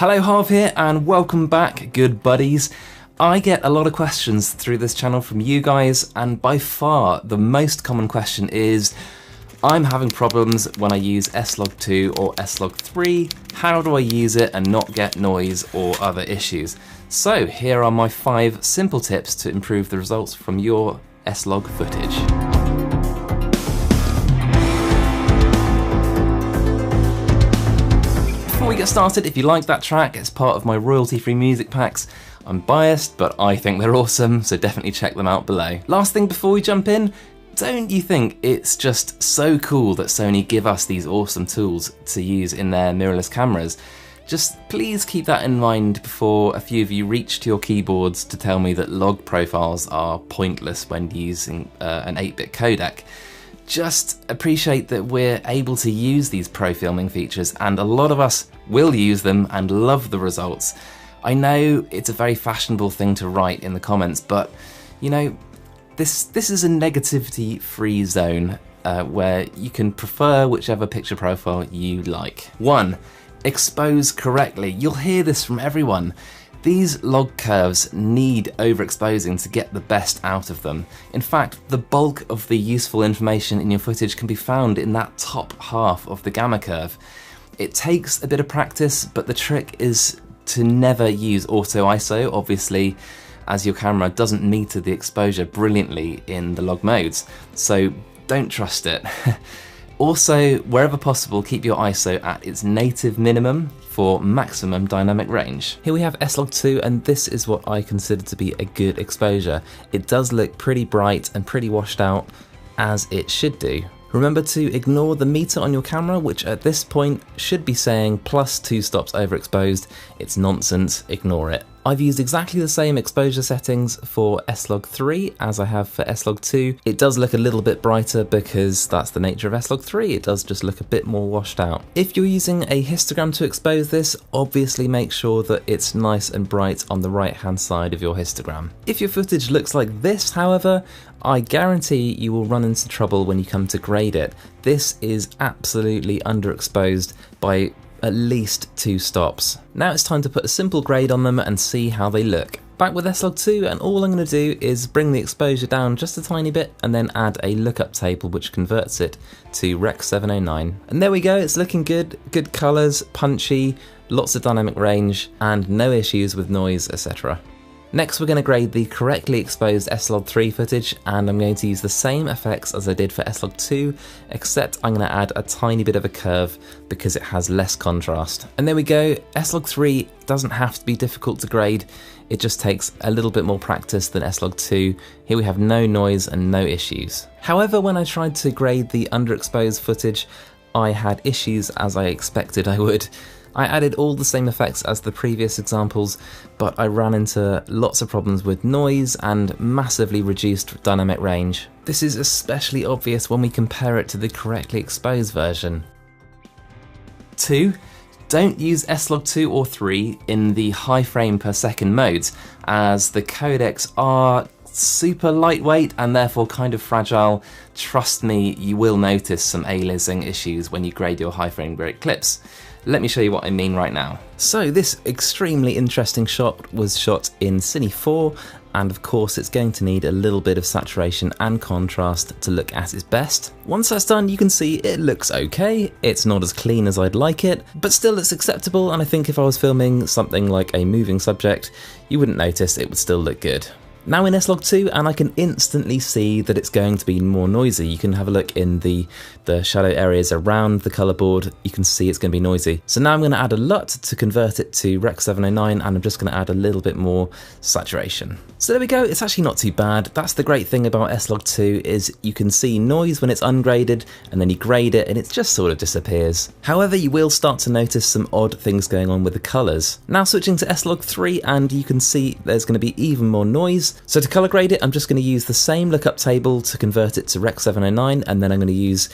Hello, Harv here, and welcome back, good buddies. I get a lot of questions through this channel from you guys, and by far the most common question is, I'm having problems when I use S-Log2 or S-Log3, how do I use it and not get noise or other issues? So here are my 5 simple tips to improve the results from your S-Log footage. Before we get started, if you like that track, it's part of my royalty-free music packs. I'm biased, but I think they're awesome, so definitely check them out below. Last thing before we jump in, don't you think it's just so cool that Sony give us these awesome tools to use in their mirrorless cameras? Just please keep that in mind before a few of you reach to your keyboards to tell me that log profiles are pointless when using an 8-bit codec. Just appreciate that we're able to use these pro filming features, and a lot of us will use them and love the results. I know it's a very fashionable thing to write in the comments, but you know, this is a negativity-free zone where you can prefer whichever picture profile you like. 1. Expose correctly. You'll hear this from everyone. These log curves need overexposing to get the best out of them. In fact, the bulk of the useful information in your footage can be found in that top half of the gamma curve. It takes a bit of practice, but the trick is to never use auto ISO, obviously, as your camera doesn't meter the exposure brilliantly in the log modes, so don't trust it. Also, wherever possible, keep your ISO at its native minimum for maximum dynamic range. Here we have S-Log2, and this is what I consider to be a good exposure. It does look pretty bright and pretty washed out, as it should do. Remember to ignore the meter on your camera, which at this point should be saying plus 2 stops overexposed. It's nonsense, ignore it. I've used exactly the same exposure settings for S-Log3 as I have for S-Log2. It does look a little bit brighter because that's the nature of S-Log3, it does just look a bit more washed out. If you're using a histogram to expose this, obviously make sure that it's nice and bright on the right hand side of your histogram. If your footage looks like this, however, I guarantee you will run into trouble when you come to grade it. This is absolutely underexposed by at least 2 stops. Now it's time to put a simple grade on them and see how they look. Back with S-Log2, and all I'm going to do is bring the exposure down just a tiny bit and then add a lookup table which converts it to Rec 709. And there we go, it's looking good, good colours, punchy, lots of dynamic range, and no issues with noise, etc. Next we're going to grade the correctly exposed S-Log3 footage, and I'm going to use the same effects as I did for S-Log2, except I'm going to add a tiny bit of a curve because it has less contrast. And there we go, S-Log3 doesn't have to be difficult to grade, it just takes a little bit more practice than S-Log2. Here we have no noise and no issues. However, when I tried to grade the underexposed footage, I had issues as I expected I would. I added all the same effects as the previous examples, but I ran into lots of problems with noise and massively reduced dynamic range. This is especially obvious when we compare it to the correctly exposed version. 2. Don't use S-Log2 or 3 in the high frame per second modes, as the codecs are super lightweight and therefore kind of fragile. Trust me, you will notice some aliasing issues when you grade your high frame rate clips. Let me show you what I mean right now. So this extremely interesting shot was shot in Cine 4, and of course it's going to need a little bit of saturation and contrast to look at its best. Once that's done, you can see it looks okay. It's not as clean as I'd like it, but still it's acceptable, and I think if I was filming something like a moving subject, you wouldn't notice, it would still look good. Now in S-Log2, and I can instantly see that it's going to be more noisy. You can have a look in the shadow areas around the colour board, you can see it's going to be noisy. So now I'm going to add a LUT to convert it to Rec 709, and I'm just going to add a little bit more saturation. So there we go, it's actually not too bad. That's the great thing about S-Log2, is you can see noise when it's ungraded, and then you grade it and it just sort of disappears. However, you will start to notice some odd things going on with the colours. Now switching to S-Log3, and you can see there's going to be even more noise. So to colour grade it, I'm just going to use the same lookup table to convert it to Rec 709, and then I'm going to use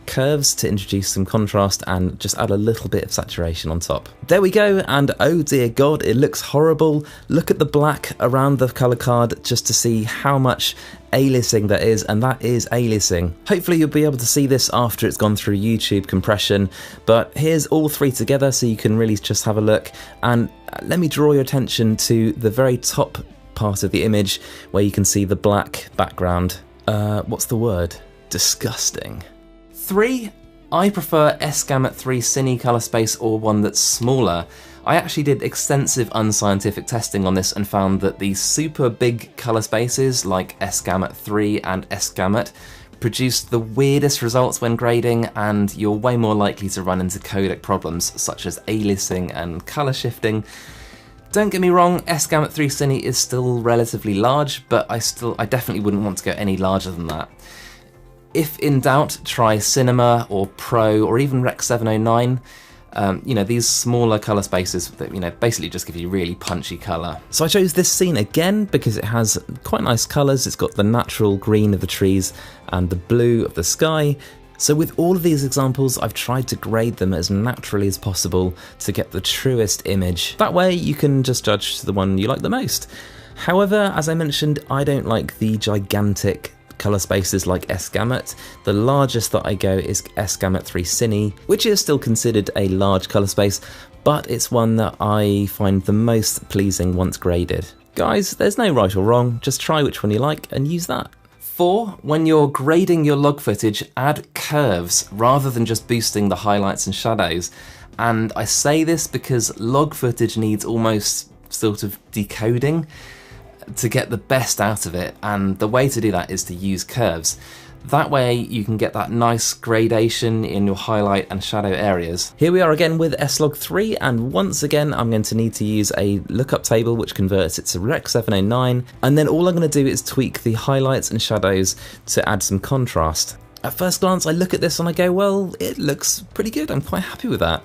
curves to introduce some contrast and just add a little bit of saturation on top. There we go, and oh dear God, it looks horrible. Look at the black around the colour card just to see how much aliasing that is, and that is aliasing. Hopefully you'll be able to see this after it's gone through YouTube compression, but here's all three together so you can really just have a look. And let me draw your attention to the very top part of the image where you can see the black background. What's the word? Disgusting. 3. I prefer S-Gamut 3 Cine colour space, or one that's smaller. I actually did extensive unscientific testing on this and found that these super big colour spaces like S-Gamut 3 and S-Gamut produced the weirdest results when grading, and you're way more likely to run into codec problems such as aliasing and colour shifting. Don't get me wrong, S-Gamut 3 Cine is still relatively large, but I definitely wouldn't want to go any larger than that. If in doubt, try Cinema or Pro or even Rec 709. These smaller colour spaces that, basically just give you really punchy colour. So I chose this scene again because it has quite nice colours. It's got the natural green of the trees and the blue of the sky. So with all of these examples, I've tried to grade them as naturally as possible to get the truest image. That way you can just judge the one you like the most. However, as I mentioned, I don't like the gigantic colour spaces like S-Gamut. The largest that I go is S-Gamut 3 Cine, which is still considered a large colour space, but it's one that I find the most pleasing once graded. Guys, there's no right or wrong, just try which one you like and use that. 4. When you're grading your log footage, add curves rather than just boosting the highlights and shadows. And I say this because log footage needs almost sort of decoding to get the best out of it, and the way to do that is to use curves. That way you can get that nice gradation in your highlight and shadow areas. Here we are again with S-Log 3, and once again I'm going to need to use a lookup table which converts it to Rec 709, and then all I'm going to do is tweak the highlights and shadows to add some contrast. At first glance I look at this and I go, well, it looks pretty good, I'm quite happy with that.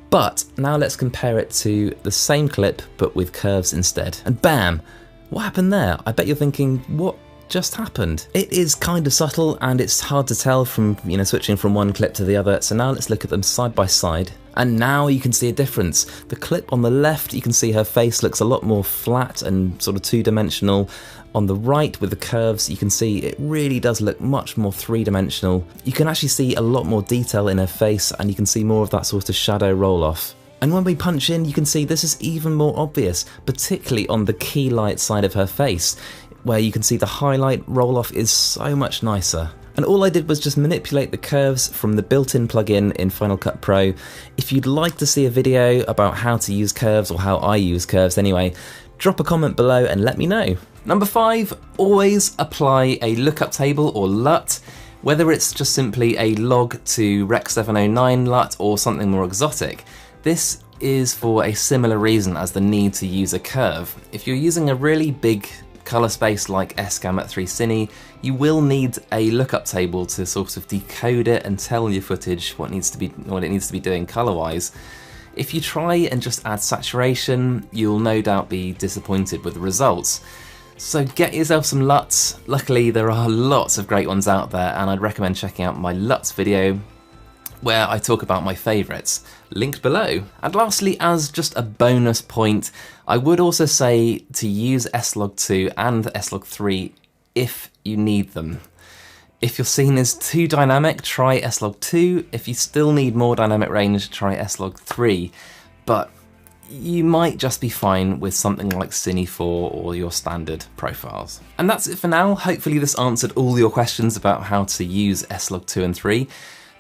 But now let's compare it to the same clip but with curves instead, and bam! What happened there? I bet you're thinking, what just happened? It is kind of subtle and it's hard to tell from, switching from one clip to the other. So now let's look at them side by side. And now you can see a difference. The clip on the left, you can see her face looks a lot more flat and sort of two-dimensional. On the right with the curves, you can see it really does look much more three-dimensional. You can actually see a lot more detail in her face, and you can see more of that sort of shadow roll-off. And when we punch in, you can see this is even more obvious, particularly on the key light side of her face, where you can see the highlight roll-off is so much nicer. And all I did was just manipulate the curves from the built-in plugin in Final Cut Pro. If you'd like to see a video about how to use curves, or how I use curves anyway, drop a comment below and let me know. Number 5, always apply a lookup table or LUT, whether it's just simply a log to Rec 709 LUT or something more exotic. This is for a similar reason as the need to use a curve. If you're using a really big colour space like S-Gamut 3 Cine, you will need a lookup table to sort of decode it and tell your footage what it needs to be doing colour-wise. If you try and just add saturation, you'll no doubt be disappointed with the results. So get yourself some LUTs. Luckily there are lots of great ones out there, and I'd recommend checking out my LUTs video where I talk about my favourites, linked below. And lastly, as just a bonus point, I would also say to use S-Log 2 and S-Log 3 if you need them. If your scene is too dynamic, try S-Log 2. If you still need more dynamic range, try S-Log 3. But you might just be fine with something like Cine 4 or your standard profiles. And that's it for now. Hopefully this answered all your questions about how to use S-Log 2 and 3.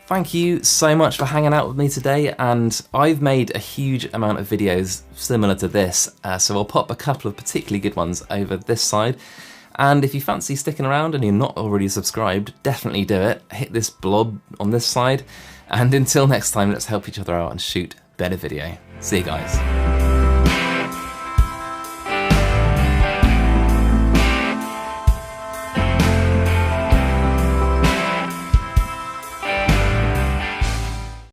Thank you so much for hanging out with me today, and I've made a huge amount of videos similar to this, so I'll pop a couple of particularly good ones over this side. And if you fancy sticking around and you're not already subscribed, definitely do it. Hit this blob on this side, and until next time, let's help each other out and shoot better video. See you guys.